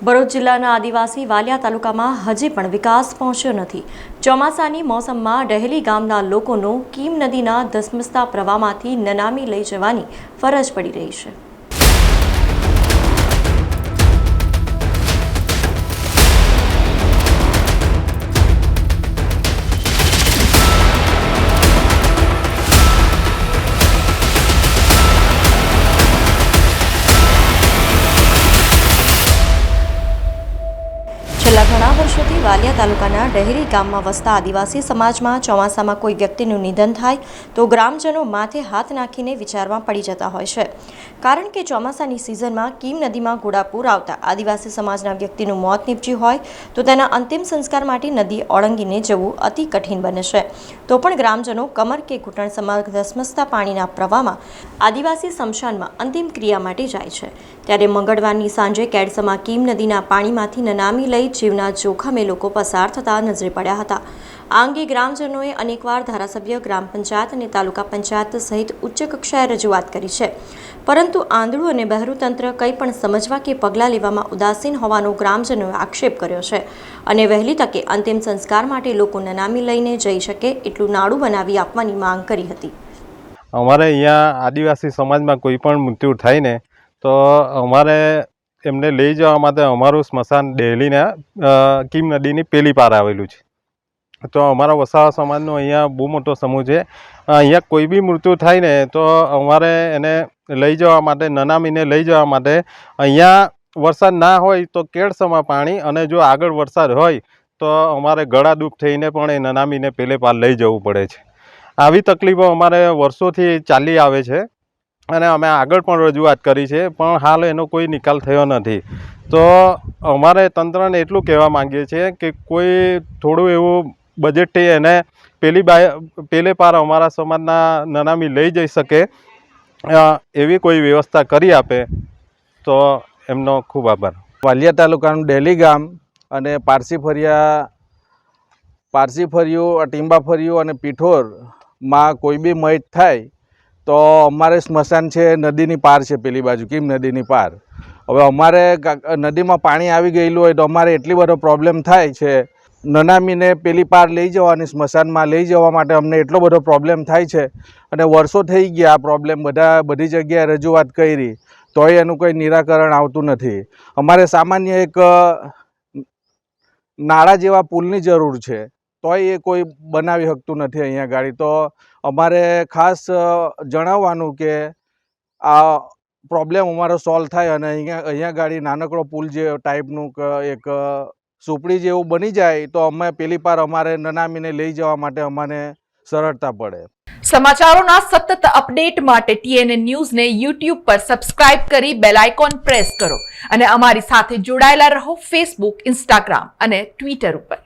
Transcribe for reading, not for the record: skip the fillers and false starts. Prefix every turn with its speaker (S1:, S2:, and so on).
S1: ભરૂચ જિલ્લાના આદિવાસી વાલિયા તાલુકામાં હજી પણ વિકાસ પહોંચ્યો નથી। ચોમાસાની મોસમમાં ડહેલી ગામના લોકોનો કીમ નદીના ધસમસતા પ્રવાહમાંથી નનામી લઈ જવાની ફરજ પડી રહી છે। છેલ્લા ઘણા વર્ષોથી વાલિયા તાલુકાના ડહેરી ગામમાં વસતા આદિવાસી સમાજમાં ચોમાસામાં કોઈ વ્યક્તિનું નિધન થાય તો ગ્રામજનો માથે હાથ નાખીને વિચારમાં પડી જતા હોય છે, કારણ કે ચોમાસાની સિઝનમાં કીમ નદીમાં ઘોડાપૂર આવતા આદિવાસી સમાજના વ્યક્તિનું મોત નીપજ્યું હોય તો તેના અંતિમ સંસ્કાર માટે નદી ઓળંગીને જવું અતિ કઠિન બને છે। તો પણ ગ્રામજનો કમર કે ઘૂંટણ સમાન ધસમસતા પાણીના પ્રવાહમાં આદિવાસી સ્મશાનમાં અંતિમ ક્રિયા માટે જાય છે। ત્યારે મંગળવારની સાંજે કેડસમાં કીમ નદીના પાણીમાંથી નનામી લઈ જીવના જોખમે લોકો પસાર થતા નજરે પડ્યા હતા। આ અંગે ગ્રામજનોએ અનેકવાર ધારાસભ્ય, ગ્રામ પંચાયત અને તાલુકા પંચાયત સહિત ઉચ્ચ કક્ષાએ રજૂઆત કરી છે, પરંતુ આંધળું અને બહેરું તંત્ર કંઈ પણ સમજવા કે પગલાં લેવામાં ઉદાસીન હોવાનો ગ્રામજનોએ આક્ષેપ કર્યો છે અને વહેલી તકે અંતિમ સંસ્કાર માટે લોકો નનામી લઈને જઈ શકે એટલું નાડું બનાવી આપવાની માંગ કરી હતી।
S2: અમારે અહીંયા આદિવાસી સમાજમાં કોઈ પણ મૃત્યુ થાય ને તો અમારે એમને લઈ જવા માટે અમારું સ્મશાન ડેલીના કીમ નદીની પેલી પાર આવેલું છે। તો અમારા વસાવા સમાજનો અહીંયા બહુ મોટો સમૂહ છે। અહીંયા કોઈ બી મૃત્યુ થાય ને તો અમારે એને લઈ જવા માટે, નનામીને લઈ જવા માટે અહીંયા વરસાદ ના હોય તો કેડસમાં પાણી, અને જો આગળ વરસાદ હોય તો અમારે ગળા ડૂબ થઈને પણ એ નનામીને પેલે પાર લઈ જવું પડે છે। આવી તકલીફો અમારે વર્ષોથી ચાલી આવે છે અને અમે આગળ પણ રજૂઆત કરી છે, પણ હાલ એનો કોઈ નિકાલ થયો નથી। તો અમારે તંત્રને એટલું કહેવા માંગીએ છીએ કે કોઈ થોડું એવું બજેટથી એને પેલે પાર અમારા સમાજના નનામી લઈ જઈ શકે એવી કોઈ વ્યવસ્થા કરી આપે તો એમનો ખૂબ આભાર।
S3: વાલિયા તાલુકાનું ડેલી ગામ અને પારસી ફરિયું, ટીંબા ફરિયું અને પીઠોરમાં કોઈ બી મય થાય તો અમારે સ્મશાન છે નદીની પાર છે, પેલી બાજુ કીમ નદીની પાર। હવે અમારે નદીમાં પાણી આવી ગયેલું હોય તો અમારે એટલી બધો પ્રોબ્લેમ થાય છે, નનામીને પેલી પાર લઈ જવાની સ્મશાનમાં લઈ જવા માટે અમને એટલો બધો પ્રોબ્લેમ થાય છે અને વર્ષો થઈ ગયા આ પ્રોબ્લેમ બધી જગ્યાએ રજૂઆત કરી તોય એનું કોઈ નિરાકરણ આવતું નથી। અમારે સામાન્ય એક નાળા જેવા પુલની જરૂર છે, તોય એ કોઈ બનાવી શકતું નથી અહીંયા ગાડી। તો અમારે ખાસ જણાવવાનું કે આ પ્રોબ્લેમ અમારો સોલ્વ થાય અને અહીંયા ગાડી નાનકડો પુલ જે ટાઈપનું એક સુપડી જેવું બની જાય તો અમે પેલી પાર અમારે નનામીને લઈ જવા માટે અમને સરળતા પડે।
S4: સમાચારોના સતત અપડેટ માટે TNN ન્યૂઝને YouTube પર સબસ્ક્રાઇબ કરી બેલ આઇકોન પ્રેસ કરો અને અમારી સાથે જોડાયેલા રહો Facebook, Instagram અને Twitter ઉપર।